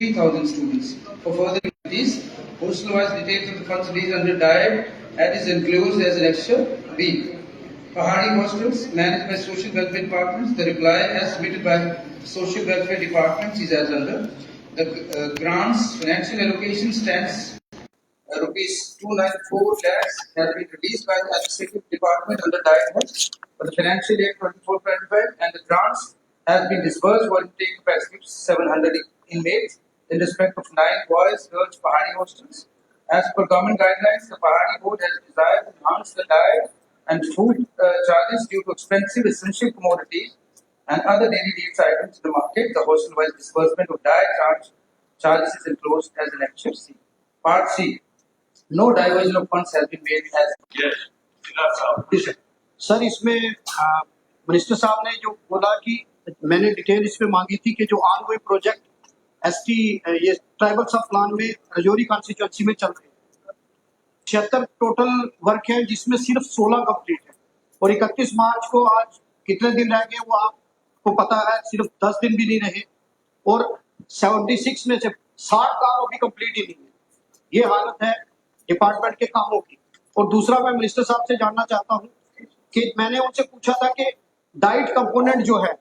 3,000 students. For further activities, postal-wise details of the funds released under DIAB and is enclosed as an extra B. Pahari hostels managed by Social Welfare Departments. The reply as submitted by Social Welfare Departments is as under. The grants financial allocation stands rupees 294 lakhs has been released by the Administrative Department under DIAB for the financial year 24-25 and the grants have been disbursed for intake capacity of 700 inmates in respect of 9 boys, girls, Pahari hostels. As per government guidelines, the Pahari board has desired to enhance the diet and food charges due to expensive essential commodities and other daily needs items in the market. The hostel-wise disbursement of diet charges is enclosed as an Annexure C. Part C. No diversion of funds has been made as. Yes. Sir इसमें minister साहब ने जो बोला कि मैंने detail इसमें मांगी थी कि जो ऑनगोइंग प्रोजेक्ट एसटी ये ट्राइबल सब प्लान में रजौरी कॉन्स्टिट्यूंसी में चल रहे हैं 76 टोटल वर्क है जिसमें सिर्फ 16 कंप्लीट है और 31 मार्च को आज कितने दिन रह गए वो आपको पता है, सिर्फ 10 दिन भी नहीं रहे और 76 में से 60 काम अभी कंप्लीट ही नहीं है। ये हालत है डिपार्टमेंट के कामों की। और दूसरा मैं मिनिस्टर साहब से जानना चाहता हूँ कि मैंने उनसे पूछा था कि डाइट कंपोनेंट जो है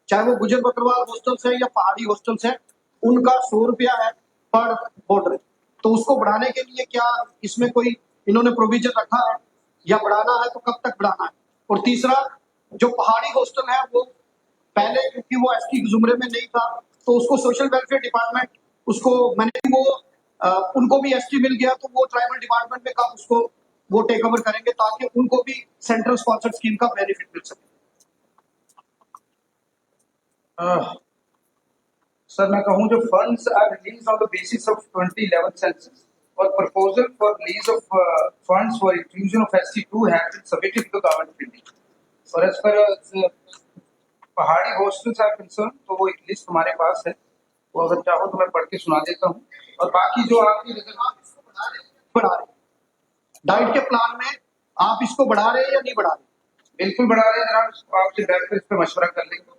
चाहे वो गुजर बकरवाल हॉस्टल्स है या पहाड़ी हॉस्टल्स है उनका 100 रुपया है पर बॉर्डर, तो उसको बढ़ाने के लिए क्या इसमें कोई इन्होंने प्रोविजन रखा है या बढ़ाना है तो कब तक बढ़ाना है। और तीसरा जो पहाड़ी हॉस्टल है वो पहले क्योंकि वो एसटी जुमरे में नहीं था तो उसको सोशल वेलफेयर डिपार्टमेंट उसको मैंने वो उनको भी एसटी मिल गया तो वो ट्राइबल डिपार्टमेंट में कब उसको वो टेक ओवर करेंगे ताकि उनको भी सेंट्रल स्पॉन्सर्ड स्कीम का बेनिफिट मिल सके। सर मैं कहूँ जो funds are release on the basis of 2011 census और proposal for release of funds for inclusion of ST2 have been submitted to the government of India. और एज पर पहाड़ी hostels are concern तो वो एक list हमारे पास है, वो अगर चाहो तो मैं पढ़ के सुना देता हूँ। और बाकी जो आपकी बढ़ा रहे डाइट के प्लान में आप इसको बढ़ा रहे हैं या नहीं बढ़ा रहे? बिल्कुल बढ़ा रहे हैं जनाब, आपसे बैठ कर इस पर मशवरा कर लेंगे।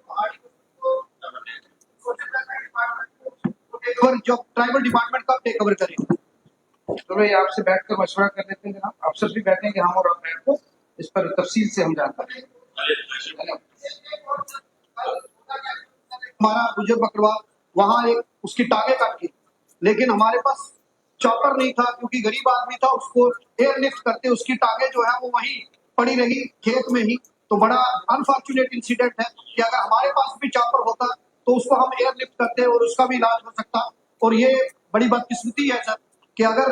जब ट्राइबल डिपार्टमेंट का टेक ओवर करेंगे तो भाई आपसे बैठ कर मशवरा कर लेते हैं जनाब, अफसर भी बैठेंगे हम और आप बैठ को इस पर तफसील से हम जानते हैं। हमारा गुजर बकरवाल वहां एक उसकी टांगे कट गई लेकिन हमारे पास चॉपर नहीं था क्योंकि गरीब आदमी था, उसको एयरलिफ्ट करते उसकी टांगे जो है वो वहीं पड़ी रही खेत में ही। तो बड़ा अनफॉर्चुनेट इंसिडेंट है कि अगर हमारे पास भी चॉपर होता तो उसको हम एयरलिफ्ट करते और उसका भी इलाज हो सकता। और ये बड़ी बदकिस्मती है सर कि अगर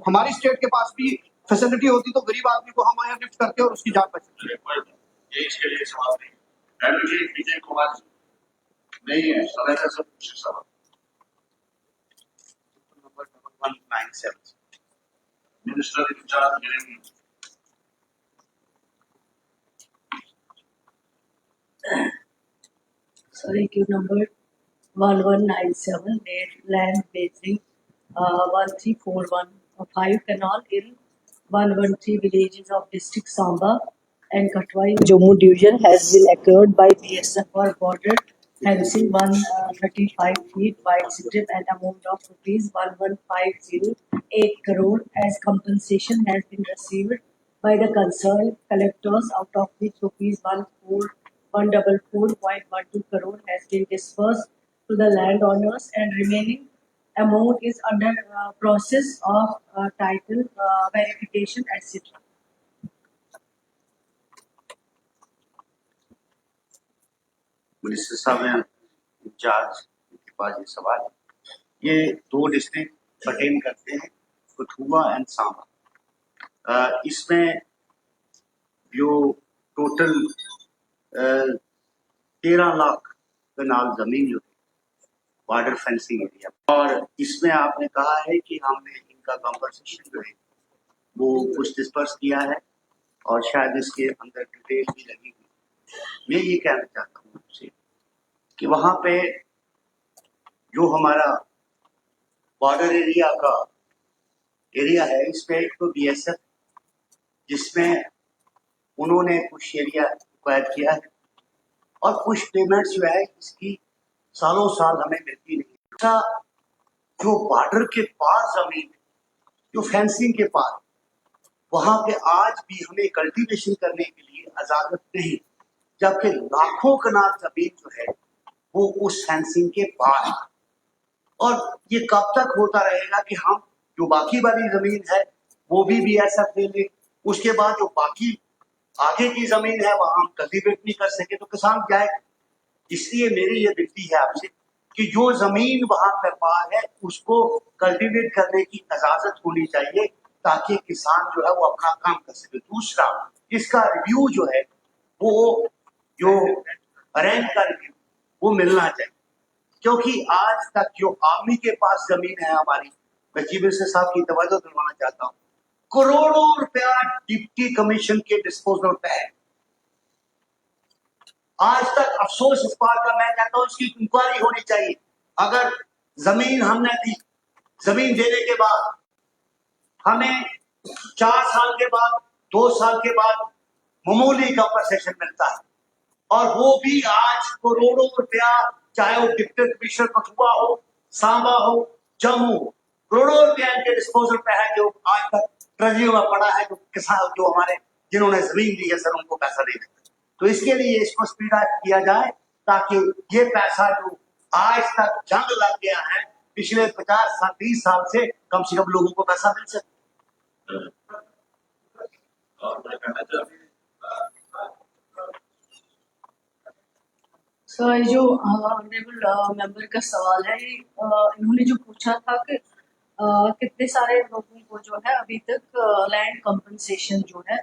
हमारी स्टेट के पास भी फैसिलिटी होती तो गरीब आदमी को हम एयरलिफ्ट करते और उसकी जान बचती। इसके लिए सवाल नहीं विजय कुमार नहीं है सब सवाल 197 Minister in charge Jeremy. Sorry, queue number 1197, land basing 13415 canal in 113 villages of district Samba and Katwai Jammu division has been acquired by BSF for border fencing 135 feet wide strip and amount of rupees 1150.8 crore as compensation has been received by the concerned collectors, out of which rupees 144.12 crore has been disbursed to the landowners and remaining amount is under process of title verification, etc. Minister साहब हैं in charge के पास ये सवाल है। ये दो district pertain करते हैं कठुआ एंड सांबा। इसमें जो टोटल 13 लाख कनाल जमीन जो है बॉर्डर फेंसिंग एरिया और इसमें आपने कहा है कि हमने इनका कॉम्पनसेशन जो है वो कुछ डिस्पर्स किया है और शायद इसके अंदर डिटेल भी लगी हुई। मैं ये कहना चाहता हूँ आपसे कि वहाँ पे जो हमारा बॉर्डर एरिया का एरिया है इसमें एक तो BSF जिसमें उन्होंने कुछ एरिया एक्वायर किया है और कुछ पेमेंट्स जो है इसकी सालों साल हमें मिलती नहीं। का जो बॉर्डर के पार जमीन, जो फेंसिंग के पार, वहां पे आज भी हमें कल्टीवेशन करने के लिए इजाजत नहीं, जबकि लाखों कनाल जमीन जो है वो उस फेंसिंग के पार है। और ये कब तक होता रहेगा कि हम जो बाकी वाली जमीन है वो भी BSF ले ले, उसके बाद जो बाकी आगे की जमीन है वहां हम कल्टीवेट नहीं कर सके तो किसान जाए। इसलिए मेरी ये विनती है आपसे कि जो जमीन वहां पर पार है उसको कल्टीवेट करने की इजाजत होनी चाहिए, ताकि किसान जो है वो अपना काम कर सके। दूसरा, इसका रिव्यू जो है वो जो रैंक का रिव्यू वो मिलना चाहिए, क्योंकि आज तक जो आर्मी के पास जमीन है हमारी, मैं चीफ मिनिस्टर साहब की तवज्जो दिलवाना चाहता हूँ, करोड़ों रुपया डिप्टी कमीशन के डिस्पोजल पे है। आज तक अफसोस इस बात का, मैं कहता हूँ इसकी इंक्वायरी होनी चाहिए। अगर जमीन हमने दी, जमीन देने के बाद हमें 4 साल के बाद, 2 साल के बाद मामूली कंपनसेशन मिलता है, और वो भी आज करोड़ों रुपया, चाहे वो डिप्टी कमिश्नर कठुआ हो, सांबा हो, जम्मू, करोड़ों रुपया इनके डिस्पोजल पे है जो आज तक ट्रेजरी में पड़ा है। जो किसान, जो हमारे जिन्होंने जमीन ली है सर, उनको पैसा नहीं देता। तो इसके लिए इसको स्पीड अप किया जाए, ताकि ये पैसा जो आज तक जंग लग गया है पिछले 50-30 साल से कम लोगों को पैसा मिल सके। और मैं कहना चाहती सर, जो ऑनरेबल मेंबर का सवाल है, इन्होंने जो पूछा था कि कितने सारे लोगों को जो है अभी तक लैंड कंपनसेशन जो है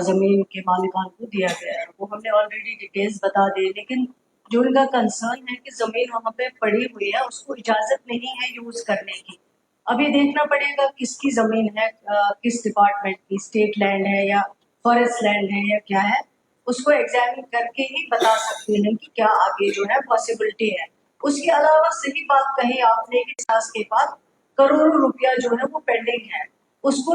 जमीन के मालिकान को दिया गया है, वो हमने ऑलरेडी डिटेल्स बता दी। लेकिन जो इनका कंसर्न है कि जमीन वहां पे पड़ी हुई है, उसको इजाजत नहीं है यूज करने की। अभी देखना पड़ेगा किसकी जमीन है, किस डिपार्टमेंट की, स्टेट लैंड है या फॉरेस्ट लैंड है या क्या है, उसको एग्जामिन करके ही बता सकते हैं कि क्या आगे जो है पॉसिबिलिटी है। उसके अलावा सही बात कही आपने कि सास के पास करोड़ों रुपया जो है वो पेंडिंग है, उसको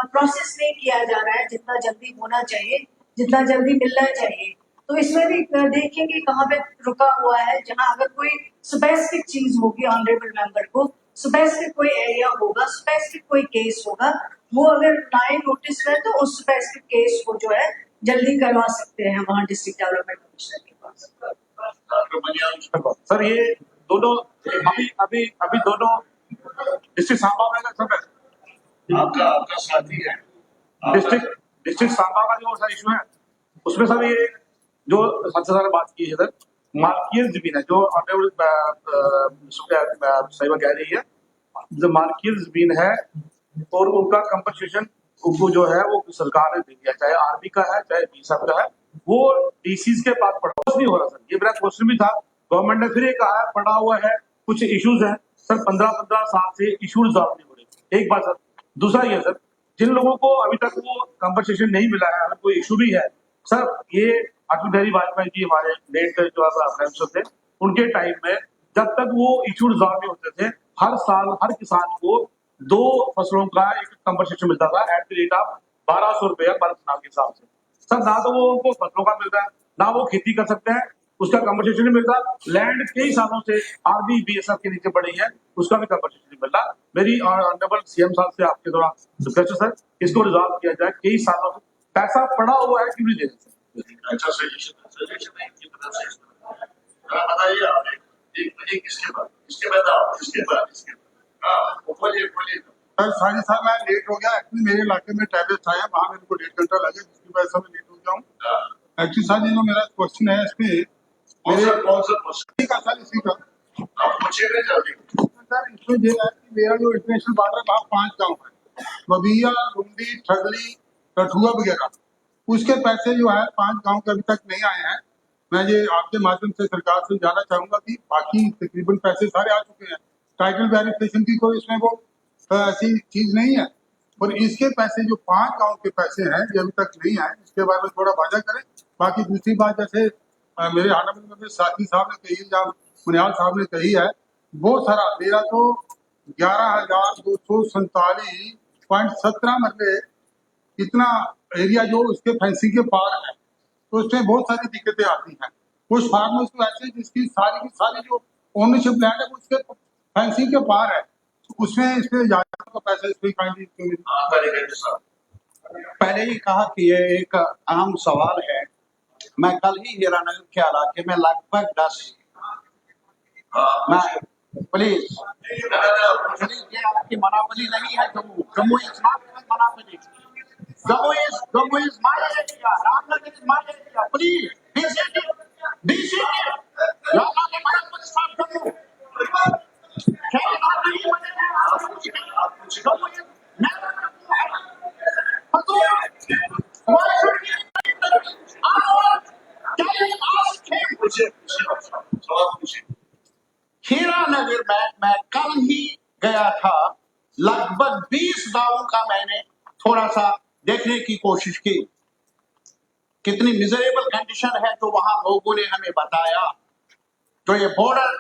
प्रोसेस नहीं किया जा रहा है जितना जल्दी होना चाहिए, जितना जल्दी मिलना चाहिए। तो इसमें भी देखेंगे कहाँ पे रुका हुआ है, जहाँ अगर कोई स्पेसिफिक चीज होगी ऑनरेबल मेंबर को, स्पेसिफिक कोई एरिया होगा, स्पेसिफिक कोई केस होगा, वो अगर लाइन नोटिस में तो उस स्पेसिफिक केस को जो है जल्दी करवा सकते हैं वहाँ डिस्ट्रिक्ट डेवलपमेंट कमिश्नर के पास। डॉक्टर बनियाल सर, ये दोनों अभी दोनों डिस्ट्रिक्ट सांबा में सर, आपका साथी है। डिस्ट्रिक्ट सांबा का जो सर इशू है, उसमें सर ये जो सबसे ज्यादा बात की है सर, मालकियत जमीन है, जो साहिबा कह रही है, जो मालकियत जमीन है और उनका कंपनसेशन उनको जो है वो सरकार ने दे दिया, चाहे आर्मी का है चाहे BSF का है, वो DCs के पास पड़ा नहीं हो रहा सर। ये मेरा क्वेश्चन भी था, गवर्नमेंट ने फिर ये कहा है पड़ा हुआ है, कुछ इश्यूज हैं सर, 15 साल से इश्यूज सॉल्व नहीं हो रहे। एक बात सर, दूसरा ये सर, जिन लोगों को अभी तक वो कंपनसेशन नहीं मिला है, अगर कोई इशू भी है सर, ये अटल बिहारी वाजपेयी जी हमारे लेट जो प्राइम थे, उनके टाइम में जब तक वो इशूज सॉल्व नहीं होते थे, हर साल हर किसान को 2 फसलों का एक कंपनसेशन मिलता था एट द रेट ऑफ 1200 रुपया पर किसान के हिसाब से। सर, ना तो वो उनको फसलों का मिलता है, ना वो खेती कर सकते हैं, उसका कंपनसेशन नहीं मिलता। लैंड कई सालों से आर्मी BSF के नीचे पड़ी है, उसका भी कंपनसेशन नहीं मिल रहा। मेरी ऑनरेबल CM साहब से आपके द्वारा रिक्वेस्ट है सर, इसको रिजॉल्व किया जाए। कई सालों से पैसा पड़ा हुआ है, क्यों नहीं दे सकते? अच्छा सजेशन है इनकी तरफ से। जरा बताइए आप एक इसके बाद बोलिए। सारी साहब मैं लेट हो गया, एक्चुअली मेरे इलाके में टेररिस्ट आए हैं, वहाँ मेरे को 1.5 घंटा लगे, जिसकी वजह से मैं लेट हो गया हूँ। एक्चुअली सर, ये जो मेरा क्वेश्चन है इस पे कौन सा क्वेश्चन? इसी का सर, इसी का आप पूछिए जल्दी। सर, इसमें ये है कि मेरा जो इंटरनेशनल बॉर्डर है वहाँ 5 गाँव है, बबिया, लुंडी, ठगली, कठुआ वगैरह, उसके पैसे जो है 5 गाँव के अभी तक नहीं आए हैं। मैं ये आपके माध्यम से सरकार से जानना चाहूंगा कि बाकी तकरीबन पैसे सारे आ चुके हैं, टाइटल वेरिफिकेशन की कोई इसमें वो ऐसी चीज नहीं है, और इसके पैसे जो 5 गांव के पैसे हैं ये अभी तक नहीं आए, इसके बारे में थोड़ा वादा करें। बाकी दूसरी बात, जैसे मेरे ऑनरेबल में साथी साहब ने कही, या मुनियाल साहब ने कही है, बहुत सारा मेरा तो 11,247.17 मरले इतना एरिया जो उसके फेंसिंग के पार है, तो उसमें बहुत सारी दिक्कतें आती हैं। कुछ फार्मर्स तो ऐसे जिसकी सारी की सारी जो ओनरशिप लैंड है, उसके फेंसिंग के पार है, तो उसमें इस पे इजाजत का पैसा इस पे काइंडली पहले ही कहा कि ये एक अहम सवाल है। मैं कल ही हीरानगर के इलाके में लगभग 10 मैं प्लीज ये आपकी मनापली नहीं है। Jammu is not monopoly. Jammu is my area. Ramnagar is my area. Please be seated. You are not the monopoly of Jammu. Can you not believe what it is? Jammu is never Why should he Can you ask him? Hiranagar में मैं कल ही गया था। लगभग 20 गांवों का मैंने थोड़ा सा देखने की कोशिश की। कितनी मिजरेबल कंडीशन है जो वहां लोगों ने हमें बताया। जो ये बॉर्डर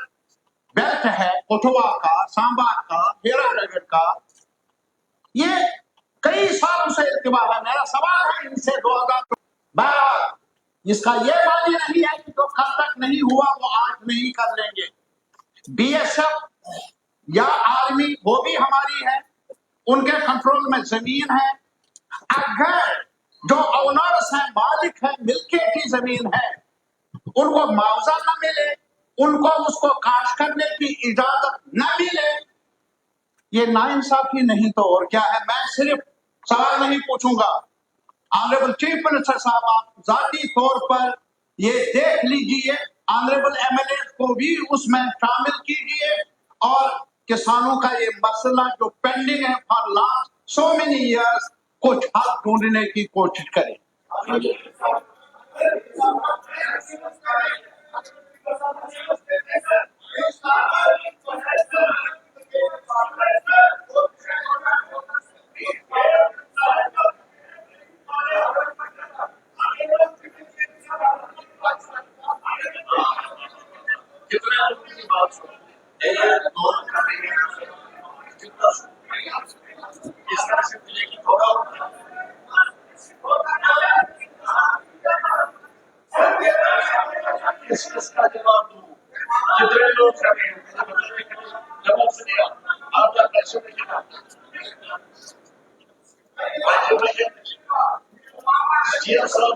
बेल्ट है कठुआ का, सांबा का, हीरानगर का, ये कई सालों से इस्तेमाल है। मेरा सवाल है इनसे 2012 इसका ये मानी नहीं है कि जो कल तक नहीं हुआ वो आज नहीं कर लेंगे। बीएसएफ या आर्मी वो भी हमारी है, उनके कंट्रोल में जमीन है। अगर जो ओनर्स हैं, मालिक है, मिल्कियत की जमीन है, उनको मुआवजा न मिले, उनको उसको काश करने की इजाजत न मिले, ये नाइंसाफी नहीं तो और क्या है। मैं सिर्फ सवाल नहीं पूछूंगा। ऑनरेबल चीफ मिनिस्टर साहब, आप जाती तौर पर ये देख लीजिए, ऑनरेबल एमएलए को भी उसमें शामिल कीजिए और किसानों का ये मसला जो पेंडिंग है for last so many years कुछ हल ढूंढने की कोशिश करें। कितने लोगों की बात सुन इस तरह से मिले कि थोड़ा इसका जवाब दूं। कितने लोग जवाब सुनिए, आपका कैसे मिलेगा? सीएम साहब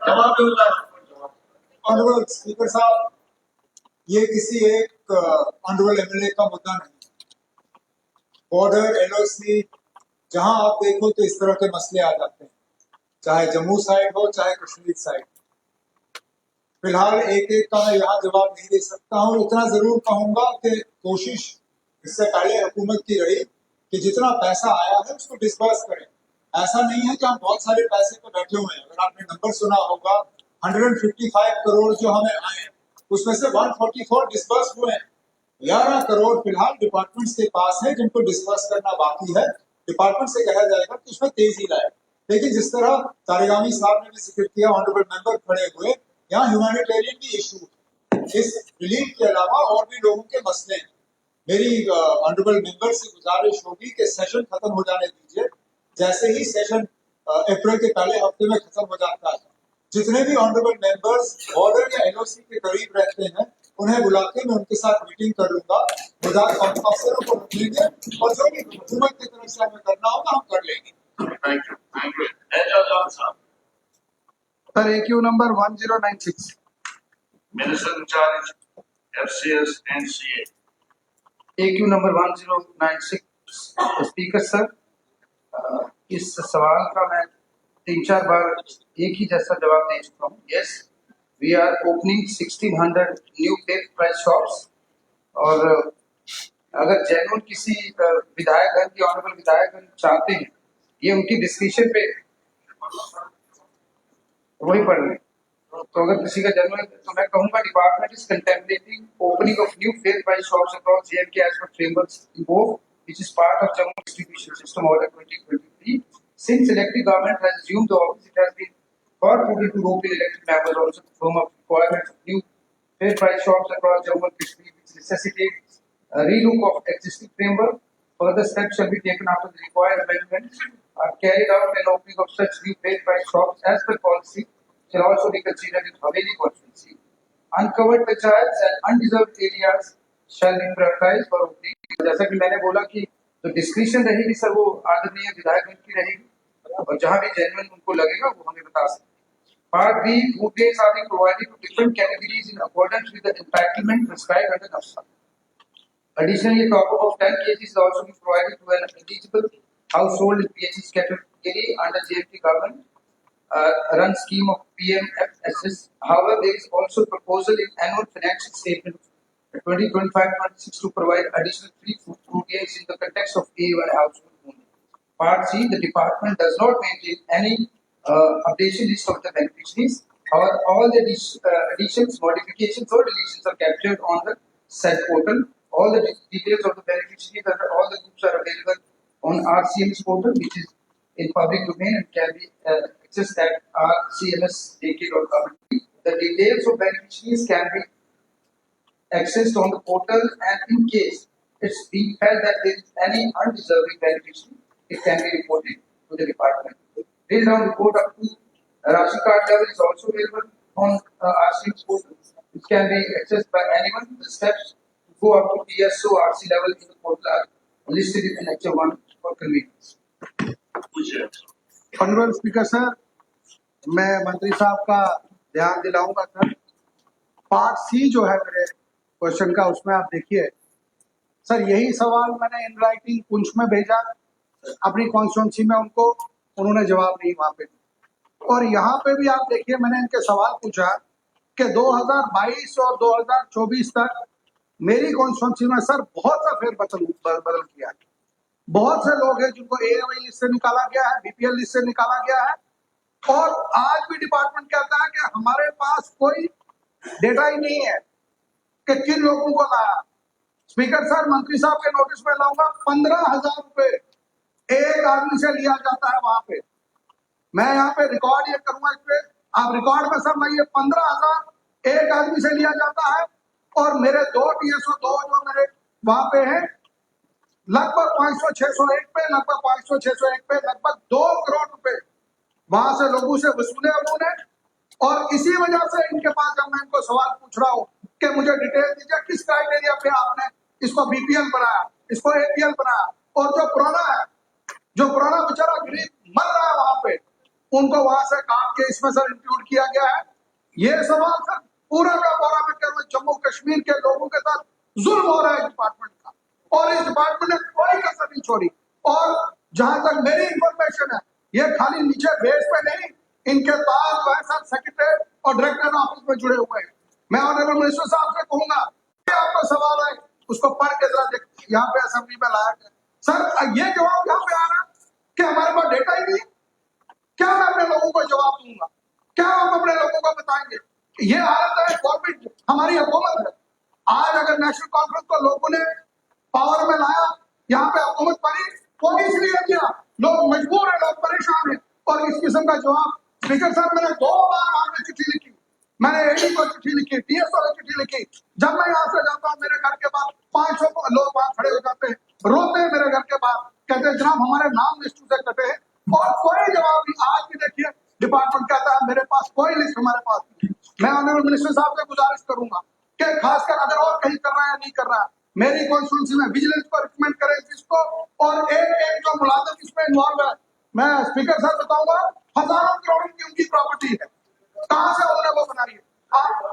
जवाब दूंगा। ऑनरेबल स्पीकर साहब, ये किसी एक ऑनरेबल एमएलए का मुद्दा नहीं। बॉर्डर, एलओसी, जहां आप देखो तो इस तरह के मसले आ जाते हैं, चाहे जम्मू साइड हो चाहे कश्मीर साइड। फिलहाल एक एक का मैं यहाँ जवाब नहीं दे सकता हूँ। इतना जरूर कहूंगा कि कोशिश इससे पहले हुकूमत की रही कि जितना पैसा आया है उसको डिस्बर्स करें। ऐसा नहीं है कि हम बहुत सारे पैसे पे बैठे हुए हैं। अगर आपने नंबर सुना होगा 155 करोड़ जो हमें आए, उसमें से 144 डिस्बर्स हुए हैं। 11 करोड़ फिलहाल डिपार्टमेंट्स के पास है जिनको डिस्बर्स करना बाकी है। डिपार्टमेंट से कहा जाएगा कि उसमें तेजी लाए। लेकिन जिस तरह तारिगामी साहब ने भी जिक्र किया, ऑनरेबल मेंबर खड़े हुए, यहाँ ह्यूमैनिटेरियन भी इशू है। इस रिलीफ के अलावा और भी लोगों के मसले हैं। मेरी ऑनरेबल मेंबर से गुजारिश होगी कि सेशन खत्म हो जाने दीजिए। जैसे ही सेशन अप्रैल के पहले हफ्ते में खत्म हो जाता है, जितने भी ऑनरेबल मेंबर्स बॉर्डर या एलओसी के करीब रहते हैं उन्हें बुला के मैं उनके साथ मीटिंग कर लूंगा। अफसरों को रख लेंगे और जो भी हुकूमत की तरफ से हमें करना होगा हम कर लेंगे। थैंक यू एजाज साहब। Sir AQ number 1096। Minister incharge FCS and CA. AQ number 1096। Speaker sir, इस सवाल का मैं 3-4 बार एक ही जैसा जवाब दे चुका हूँ। Yes, we are opening 1600 new fixed price shops. और अगर जेन्युइन किसी विधायकगण की ऑनरेबल विधायकगण चाहते हैं, ये उनकी डिस्कशन पे वही पढ़ लें। तो अगर किसी का जन्म है तो मैं कहूंगा department is contemplating opening of new fair price shops across JNK as per frameworks evolve which is part of Jammu Distribution System Order 2023. Since elected government has assumed the office, it has been far prudent to rope in elected members also to firm up requirements of new fair price shops across Jammu and Kashmir, which necessitates a relook of existing framework. Further steps shall be taken after the required amendments are carried out and opening of such new fair price shops as per policy shall also be considered in Haveli constituency. Uncovered panchayats and undeserved areas shall be prioritized for opening. जैसा कि मैंने बोला कि तो description रहेगी sir, वो आदरणीय विधायक की रहेगी, और जहां भी जेन्युइन उनको लगेगा वो हमें बता सकते हैं। Part B, food grains are being provided to different categories in accordance with the entitlement prescribed under NAFSA. Additionally, a top-up of 10 kg is also being provided to an eligible household in PHS category under JFT government run scheme of PMFSS. However, there is also a proposal in annual financial statement 2025-26 to provide additional free food grains in the context of A1 household only. Part C, the department does not maintain any updation list of the beneficiaries. However, all the additions, modifications or deletions are captured on the said portal. All the details of the beneficiaries and all the groups are available on RCMS portal, which is in public domain and can be accessed at rcmsdk.gov. The details of beneficiaries can be accessed on the portal, and in case it's being felt that there is any undeserving beneficiary, it can be reported to the department. Drill down report up to ration card level is also available on RCMS portal. It can be accessed by anyone. The steps to go up to PSO RC level in the portal are listed in Lecture 1 for convenience. Honourable speaker sir, मैं मंत्री साहब का ध्यान दिलाऊंगा sir. Part सी जो है मेरे question का, उसमें आप देखिए सर, यही सवाल मैंने इन राइटिंग पुंछ में भेजा अपनी कॉन्स्टिट्यूंसी में, उन्होंने जवाब नहीं वहां पे। और यहाँ पे भी आप देखिए, मैंने इनके सवाल पूछा कि 2022 और 2024 तक मेरी कॉन्स्टिट्यूंसी में सर बहुत सा बदल किया है। बहुत से लोग हैं जिनको AOI लिस्ट से निकाला गया है, BPL लिस्ट से निकाला गया है, और आज भी डिपार्टमेंट कहता है कि हमारे पास कोई डेटा ही नहीं है कि किन लोगों को लाया। स्पीकर सर, मंत्री साहब के नोटिस में लाऊंगा, 15,000 रुपए एक आदमी से लिया जाता है वहां पे। मैं यहाँ पे रिकॉर्ड ये करूंगा, इस पे आप रिकॉर्ड में सर लाइए, 15,000 एक आदमी से लिया जाता है। और मेरे 2 TSO 2 जो मेरे वहां पे हैं, लगभग 500-601 पे, लगभग 500-601 पे, लगभग 2 करोड़ रुपए वहां से लोगों से वसूले उन्होंने। और इसी वजह से इनके पास जब मैं इनको सवाल पूछ रहा हूँ कि मुझे डिटेल दीजिए, किस क्राइटेरिया पे आपने इसको BPL बनाया, इसको APL बनाया, और जो पुराना बेचारा गरीब मर रहा है वहां पे, उनको वहां से काट के इसमें सर इंक्लूड किया गया है। ये सवाल सर पूरा का पूरा मैं कह रहा हूँ, जम्मू कश्मीर के लोगों के साथ जुल्म हो रहा है डिपार्टमेंट का, और इस डिपार्टमेंट ने कोई कसर नहीं छोड़ी। और जहां तक मेरी इंफॉर्मेशन है, ये खाली नीचे बेस पे नहीं, इनके पास जो है सर सेक्रेटरी और डायरेक्टर ऑफिस में जुड़े हुए हैं। मैं ऑनरेबल मिनिस्टर साहब से कहूंगा कि आपका सवाल है उसको पढ़ के जरा यहाँ पे असेंबली में लाया गया। सर ये जवाब यहाँ पे आ रहा कि हमारे पास डेटा ही नहीं। क्या मैं अपने लोगों को जवाब दूंगा? क्या हम अपने लोगों को बताएंगे? ये हालत है गवर्नमेंट, हमारी हुकूमत है। आज अगर नेशनल कॉन्फ्रेंस को लोगों ने पावर में लाया, यहाँ पे हुकूमत बनी, वो इसलिए किया, लोग मजबूर है, लोग परेशान है। और इस किस्म का जवाब स्पीकर साहब, मैंने 2 बार आपने चिट्ठी लिखी, मैंने AD को चिट्ठी लिखी, TSO को चिट्ठी लिखी। जब मैं यहाँ से जाता हूँ, मेरे घर के बाहर 500 लोग वहां खड़े हो जाते हैं, रोते हैं मेरे घर के बाहर, कहते हैं जनाब हमारे नाम लिस्ट से कटे हैं, और कोई जवाब नहीं। आज भी देखिए डिपार्टमेंट कहता है मेरे पास कोई लिस्ट हमारे पास नहीं। मैं ऑनरेबल मिनिस्टर साहब से गुजारिश करूंगा कि खासकर अगर और कहीं कर रहा है या नहीं कर रहा है, मेरी कॉन्स्टिट्यूंसी में विजिलेंस को रिकमेंड करें इसको, और एक जो मुलाजिम इसमें इन्वॉल्व है, मैं स्पीकर साहब बताऊंगा, हजारों करोड़ की उनकी प्रॉपर्टी है, कहां से उन्होंने वो बनाई है।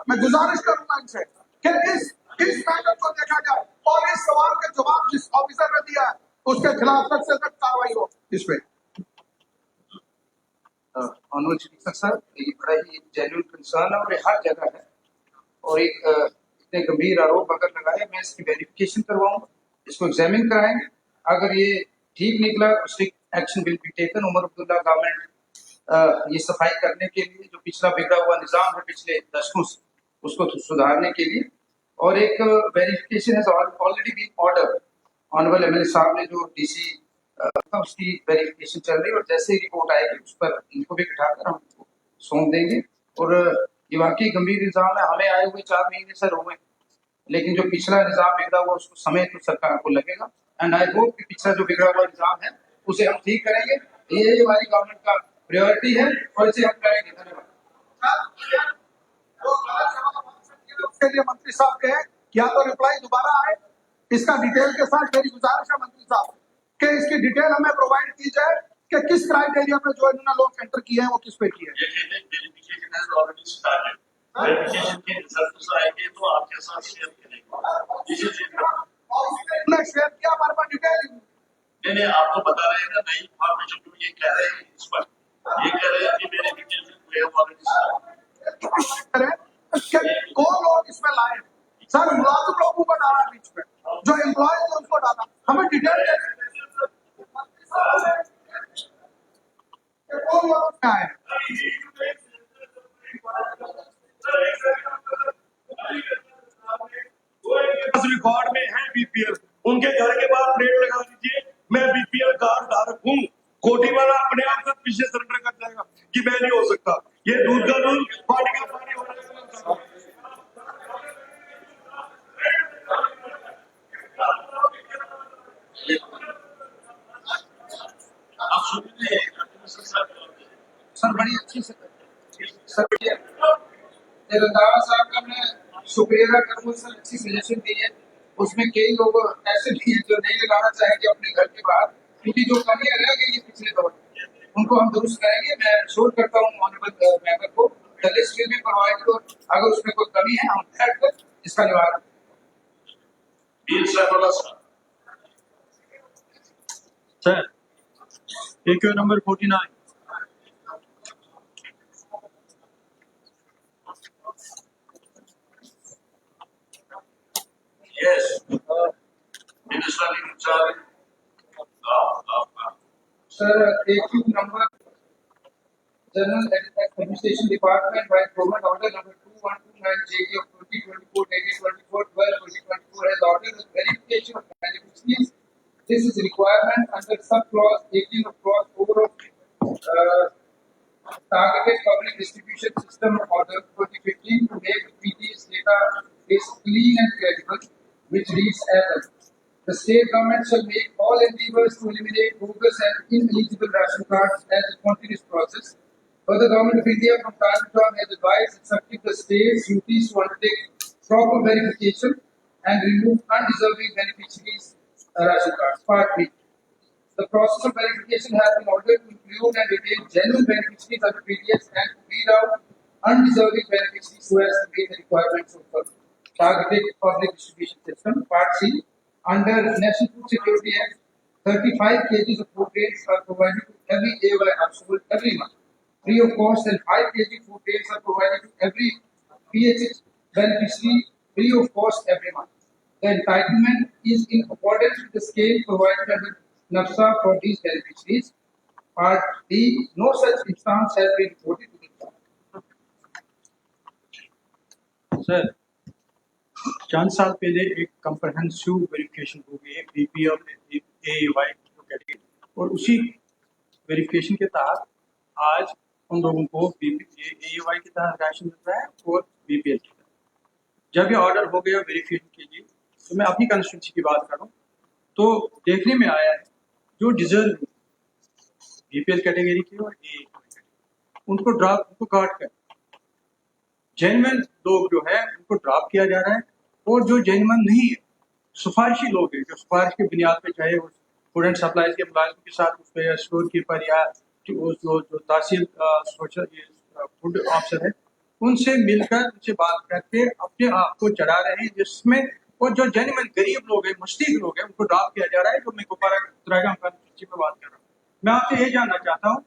मैं गुजारिश करूंगा इनसे कि इस मैटर को देखा जाए, और इस सवाल का जवाब जिस ऑफिसर ने दिया है उसके खिलाफ सख्त से सख्त कार्रवाई हो इस पे। ऑनरेबल स्पीकर सर, ये बड़ा ही जेन्युइन कंसर्न है और ये हर जगह है, और एक इतने गंभीर आरोप अगर लगाए, मैं इसकी वेरिफिकेशन करवाऊंगा, इसको एग्जामिन कराएंगे। अगर ये ठीक निकला, strict action will be taken. Omar Abdullah government ये सफाई करने के लिए, जो पिछला बिगड़ा हुआ निजाम है पिछले दशकों से, उसको सुधारने के लिए, और एक verification has already been order. Honourable MLA साहब ने जो DC उसकी वेरिफिकेशन चल रही है, और जैसे ही रिपोर्ट आएगी उस पर इनको भी बिठाकर हम सौंप देंगे। और ये वाकई गंभीर निजाम है, हमें आए हुए 4 महीने सर हो गए, लेकिन जो पिछला निजाम बिगड़ा हुआ उसको समय तो सरकार को लगेगा। एंड आई होप कि पिछला जो बिगड़ा हुआ निजाम है उसे हम ठीक करेंगे। ये हमारी गवर्नमेंट का प्रायोरिटी है और इसे हम करेंगे। धन्यवाद। उसके लिए मंत्री साहब कहे कि या तो रिप्लाई दोबारा आए इसका डिटेल के साथ। मेरी गुजारिश है मंत्री साहब कि इसकी डिटेल हमें प्रोवाइड की जाए कि किस क्राइटेरिया पे जो इन्होंने लोग एंटर किए हैं वो किस पे किए हैं। Verification has already started. Verification के रिजल्ट्स आएंगे तो आपके साथ शेयर करेंगे। इसी चीज का उन्होंने शेयर किया हमारे पास डिटेल। नहीं आपको बता रहे हैं ना, नई इन्फॉर्मेशन जो ये कह रहे हैं इस पर, ये कह रहे हैं कि verification we have already started. कौन लोग इसमें लाए सर? मुलाजिम लोगों को डाला बीच में, जो एम्प्लॉय थे उनको डाला। हमें डिटेल कौन लोग आए। रिकॉर्ड में है बीपीएल, उनके घर के बाहर प्लेट लगा दीजिए मैं बीपीएल कार्ड धारक हूँ। कोटी वाला अपने आप से पीछे सरेंडर कर जाएगा कि मैं नहीं हो सकता। ये दूध का दूध पानी का पानी हो जाएगा। आप सुनिए सर बड़ी अच्छी सर रंधावा साहब का मैं शुक्रिया करूँ सर, अच्छी सजेशन दी है। उसमें कई लोग ऐसे भी हैं जो नहीं लगाना चाहेंगे अपने घर के बाहर, क्योंकि जो कमियां रह गई है पिछले दौर में उनको हम दुरुस्त करेंगे। मैं श्योर करता हूँ ऑनरेबल मेंबर को the list will be provided, और अगर उसमें कोई कमी है हम बैठ कर इसका निवारण। Sir AQ number 49। Yes. Minister in charge. Sir, AQ number General Administration Department by Government Order number 2129 JD of 2024 dated 24/12/2024 has ordered the verification of beneficiaries. This is a requirement under sub-clause 18 of clause 4 of Targeted Public Distribution System Order 2015 to make PT's data is clean and credible, which reads as follows. The state government shall make all endeavors to eliminate bogus and ineligible ration cards as a continuous process. Further, Government of India from time to time has advised instructing the states duties to undertake proper verification and remove undeserving beneficiaries' ration cards. Part B. The process of verification has been ordered to include and retain genuine beneficiaries under PDS and to weed out undeserving beneficiaries who has to meet the requirements of the Targeted Public Distribution System. Part C. Under National Food Security Act, 35 kg of food grains are provided to every AY household every month, free of cost, and 5 kg food grains are provided to every PHS beneficiary free of cost every month. The entitlement is in accordance with the scale provided under NAFSA for these beneficiaries. Part D. No such instance has been reported to the government. Sir चंद साल पहले एक comprehensive verification हो गई है BPL AY category, और उसी verification के तहत आज उन लोगों को AY के तहत राशन मिल रहा है और बीपीएल के तहत। जब ये ऑर्डर हो गया वेरिफिकेशन के लिए, तो मैं अपनी कंस्टिट्यूंसी की बात करूं तो देखने में आया है जो डिजर्व बीपीएल कैटेगरी के और AY उनको ड्रॉप, उनको काट कर जेन्युइन लोग जो है उनको ड्रॉप किया जा रहा है, और जो जेन्युइन नहीं है सिफारिशी लोग हैं जो सिफारिश की बुनियाद पे चाहे वो फूड एंड सप्लाईज के मुलाजिम के साथ उस पर स्टोर कीपर या जो तहसील फूड ऑफिसर है उनसे मिलकर उनसे बात करके अपने आप को चढ़ा रहे हैं, जिसमें और जो जेन्युइन गरीब लोग हैं मुश्तिक लोग हैं उनको ड्रॉप किया जा रहा है। जो मैं दोबारा उत्तराखंड पे बात कर रहा हूँ, मैं आपसे ये जानना चाहता हूँ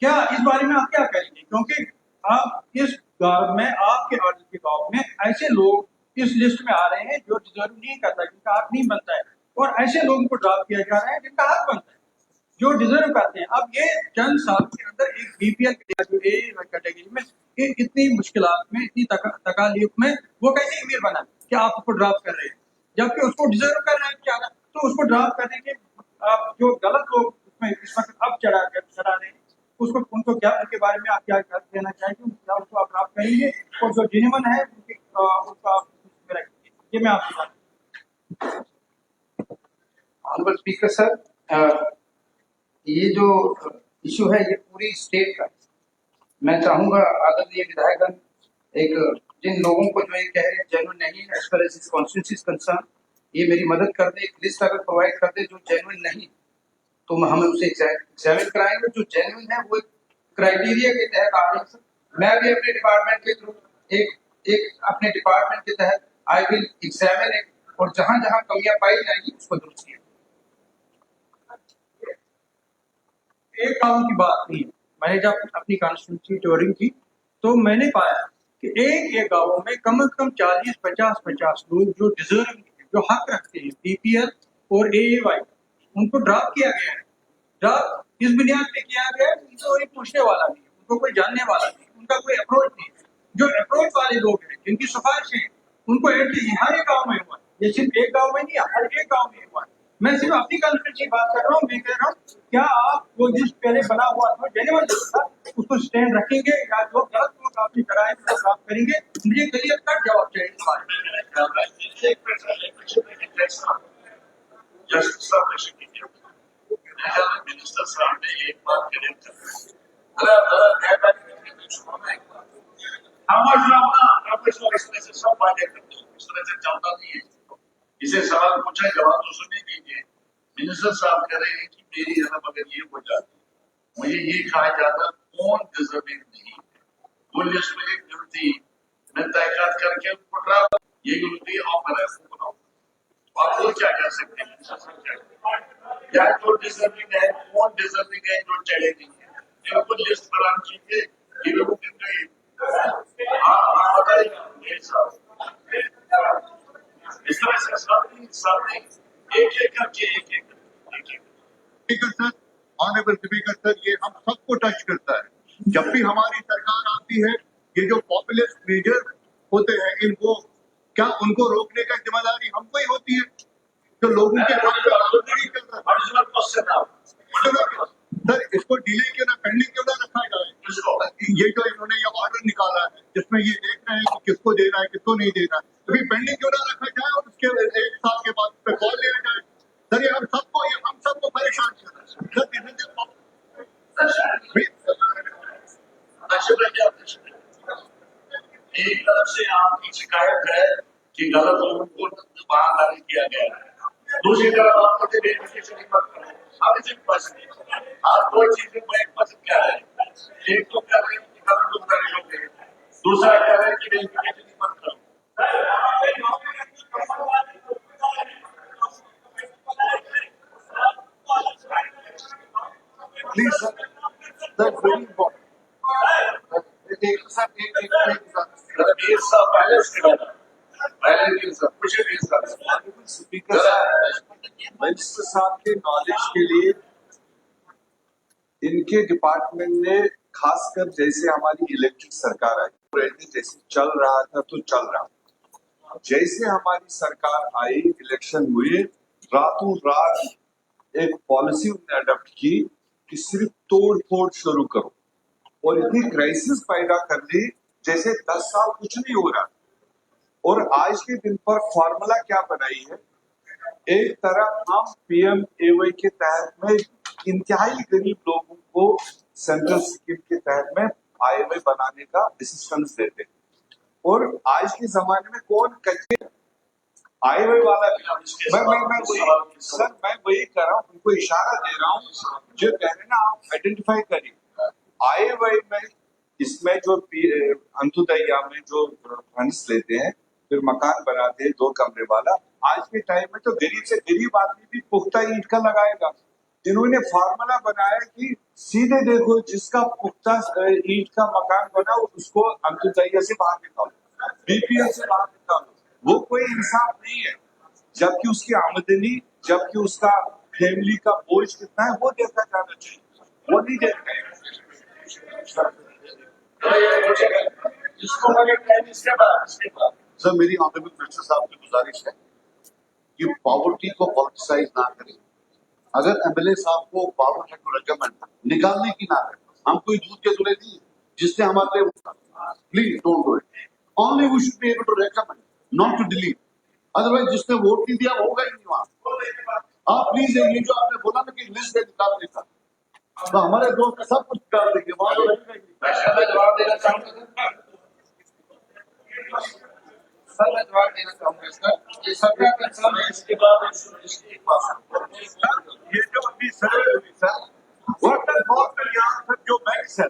क्या इस बारे में आप क्या करेंगे, क्योंकि आप इस गांव में आपके ऑर्डर के गांव में ऐसे लोग इस लिस्ट में आ रहे हैं जो डिजर्व नहीं करता, जिनका हक नहीं बनता है, और ऐसे लोगों को ड्रॉप किया जा रहा है जिनका हक बनता है, जो डिजर्व करते हैं। अब ये चंद साल के अंदर एक बीपीएल कैटेगरी में इतनी मुश्किलात में, इतनी तकालीफ में वो कैसे अमीर बना कि आप उसको ड्रॉप कर रहे हैं, जबकि उसको डिजर्व कर रहे हैं क्या ना, तो उसको ड्रॉप करने के आप जो गलत लोग उसमें इस वक्त अब चढ़ा रहे हैं उसको उनको क्या, उनके बारे में आप क्या कहना चाहेंगे, क्या उनको आप ड्रॉप करेंगे, और जो जेन्युइन है उनका रखेंगे। ये मैं आपसे बात। ऑनरेबल स्पीकर सर, ये जो इशू है ये पूरी स्टेट का, मैं चाहूंगा आदरणीय विधायकगण, एक जिन लोगों को जो ये कह रहे हैं जेन्युइन नहीं है एज फार एज इस कॉन्स्टिट्यूंसी इज कंसर्न, ये मेरी मदद कर दे, एक लिस्ट अगर प्रोवाइड कर दे जो जेन्युइन नहीं, तो हम उसे एग्जामिन कराएंगे। जो जेन्युइन है वो क्राइटेरिया के तहत आ रही है। मैं भी अपने डिपार्टमेंट के थ्रू एक अपने डिपार्टमेंट के तहत आई विल एग्जामिन इट, और जहां जहां कमियां पाई जाएंगी उसको दुरुस्त किया। एक गांव की बात नहीं है। मैंने जब अपनी कॉन्स्टिट्यूंसी टूरिंग की तो मैंने पाया कि एक गांवों में कम से कम 40-50 लोग जो डिजर्विंग, जो हक रखते हैं बीपीएल और एएवाई, उनको ड्रॉप किया गया है। ड्रॉप इस बुनियाद पे किया गया है उनको कोई पूछने वाला नहीं, उनको कोई जानने वाला नहीं, उनका कोई अप्रोच नहीं। जो अप्रोच वाले लोग हैं जिनकी सिफारिशें हैं उनको एंट्री हर एक गाँव में हुआ है। ये सिर्फ एक गाँव में नहीं, हर एक गाँव में हुआ है। मैं सिर्फ अपनी कॉन्फ्रेंस की बात कर रहा हूँ। मैं कह रहा हूँ क्या आप वो जिस पहले बना हुआ था जेन्युइन था उसको स्टैंड रखेंगे या जो गलत लोग आपने कराए उसको प्राप्त करेंगे? मुझे क्लियर कट जवाब चाहिए इस बारे में। मिनिस्टर साहब ने एक बात करेक्ट सब बातें करते हैं, इस तरह से चलता नहीं है। इसे सवाल पूछा, जवाब तो सुने दीजिए। मिनिस्टर साहब कह रहे हैं कि मेरी रकम अगर ये हो जाती, मुझे ये कहा जाता कौन डिजर्विंग नहीं है, वो लिस्ट में गिनती मैं तहकीकात करके उनको ड्राफ्ट, ये गिनती ऑफर है बनाओ, आप लोग क्या कर सकते हैं? या जो डिजर्विंग है, कौन डिजर्विंग है, जो चढ़े नहीं है, इनको लिस्ट प्रदान कीजिए। ये लोग आप बताइए इस तरह से सब एक एक करके speaker sir, honourable speaker sir, ये हम सबको टच करता है। जब भी हमारी सरकार आती है, ये जो पॉपुलिस्ट लीडर होते हैं, इनको क्या उनको रोकने का जिम्मेदारी हमको ही होती है? तो लोगों के सर इसको डिले क्यों ना, पेंडिंग क्यों ना रखा जाए? ये जो इन्होंने ये ऑर्डर निकाला है जिसमें ये देख रहे हैं कि किसको देना है किसको नहीं देना है, अभी पेंडिंग क्यों ना रखा जाए और उसके 1 साल के बाद पे कॉल लिया जाए? सर ये हम सबको परेशान कर रहे हैं। एक तरफ से आपकी शिकायत है कि गलत लोगों को बाहर नहीं किया गया है, दूसरी तरफ आप मुझे वेरिफिकेशन मत करो। आप इसे पसंद नहीं, आप दो चीजें मैं पसंद क्या है, एक तो कह रहे हैं कि गलत लोग करे होंगे, दूसरा कह रहे हैं कि वेरिफिकेशन मत करो। Please sir, that's very important. Speaker minister साहब के नॉलेज के लिए इनके डिपार्टमेंट ने खासकर जैसे हमारी इलेक्टेड सरकार आई, जैसे चल रहा था तो चल रहा, जैसे हमारी सरकार आई, इलेक्शन हुए, रातों रात एक पॉलिसी उन्होंने अडॉप्ट की कि सिर्फ तोड़ फोड़ शुरू करो और इतनी क्राइसिस पैदा कर दी जैसे 10 साल कुछ नहीं हो रहा। और आज के दिन पर फॉर्मूला क्या बनाई है, एक तरफ हम PMAY के तहत में इंतहाई गरीब लोगों को सेंट्रल स्कीम के तहत में IMI बनाने का असिस्टेंस देते हैं, और आज के जमाने में कौन कच्चे IMI वाला मैं वही कर रहा हूँ, उनको इशारा दे रहा हूँ जो कह रहे ना, आप आइडेंटिफाई करिए IMI में, इसमें जो अंत्योदया में जो फंड्स लेते हैं फिर मकान बनाते हैं 2 कमरे वाला, आज के टाइम में तो गरीब से गरीब आदमी भी पुख्ता ईंट का लगाएगा। इन्होंने फार्मूला बनाया कि सीधे देखो जिसका पुख्ता ईंट का मकान बना उसको अंत्योदया से बाहर निकालो, BPL से बाहर निकालो। वो कोई इंसाफ नहीं है, जबकि उसकी आमदनी, जबकि उसका फैमिली का बोझ कितना है वो देखा जाना चाहिए, वो नहीं देखते हैं। सर मेरी ऑनरेबल मिनिस्टर साहब की गुजारिश है कि पॉवर्टी को पॉलिटिसाइज ना करें। अगर MLA साहब को पावर है टू रेकमेंड निकालने की ना करें, हम कोई दूध के दूल्हे नहीं जिससे हमारे लिए, please don't do it, only we should be able to recommend, not to delete. Otherwise जिसने वोट नहीं दिया होगा ही नहीं वहां। आप प्लीज ये जो आपने बोला ना कि लिस्ट निकालने का, तो हमारे दोस्त सब कुछ कर देंगे वहां तो सर मैं जवाब देना चाहूंगा सर मैं जवाब देना चाहूंगा इसका ये सबका कंसर्न है। इसके बाद इसकी एक बात ये जो अभी सर्वे हुई सर, वाटर बॉटल यहाँ पर जो बैंक्स है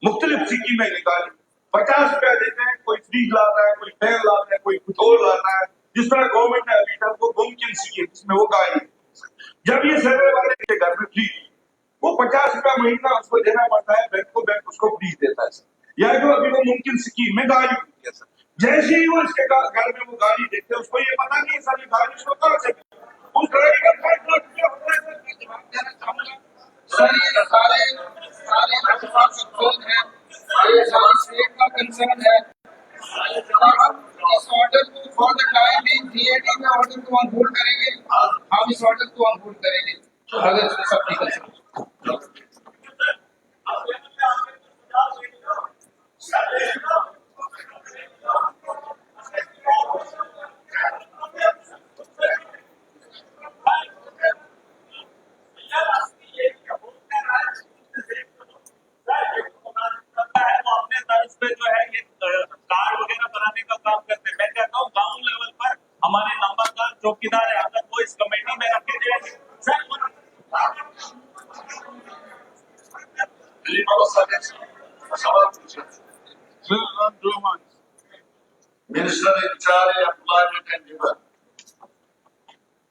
मुख्तलिफ स्कीमें निकाली, 50 रुपया देते हैं, कोई फ्रीज लाता है, कोई तेल लाता है, कोई कुछ और लाता है, जिस तरह गवर्नमेंट ने अभी तक वो मुमकिन स्कीम जिसमें वो गाड़ी जब ये सर्वे वाले के घर में फ्री वो 50 रुपया महीना उसको देना पड़ता है बैंक को, बैंक उसको फ्रीज देता है सर। या जो अभी वो मुमकिन स्कीम में गाड़ी होती है सर, जैसे ही वो इसके घर में वो गाड़ी देखते हैं उसको ये पता नहीं सारी गाड़ी उसको कहाँ से उस गाड़ी का 5 लाख रुपया होता है सर। मैं जवाब देना चाहूंगा सर ये सारे अल्फाज मकसूद हैं, ये सारी स्टेट का कंसर्न है। इस ऑर्डर को for the time being DAD में ऑर्डर को ऑन होल्ड करेंगे, हम इस ऑर्डर को ऑन होल्ड करेंगे अगर इसमें सब नहीं कर सकते। अपने तर्ज पे जो है ये कार्ड वगैरह बनाने का काम करते हैं। मैं कहता हूँ गांव लेवल पर हमारे नंबरदार चौकीदार है, अगर वो इस कमेटी में रखे जाएंगे सवाल पूछे। Minister in charge of employment and labor.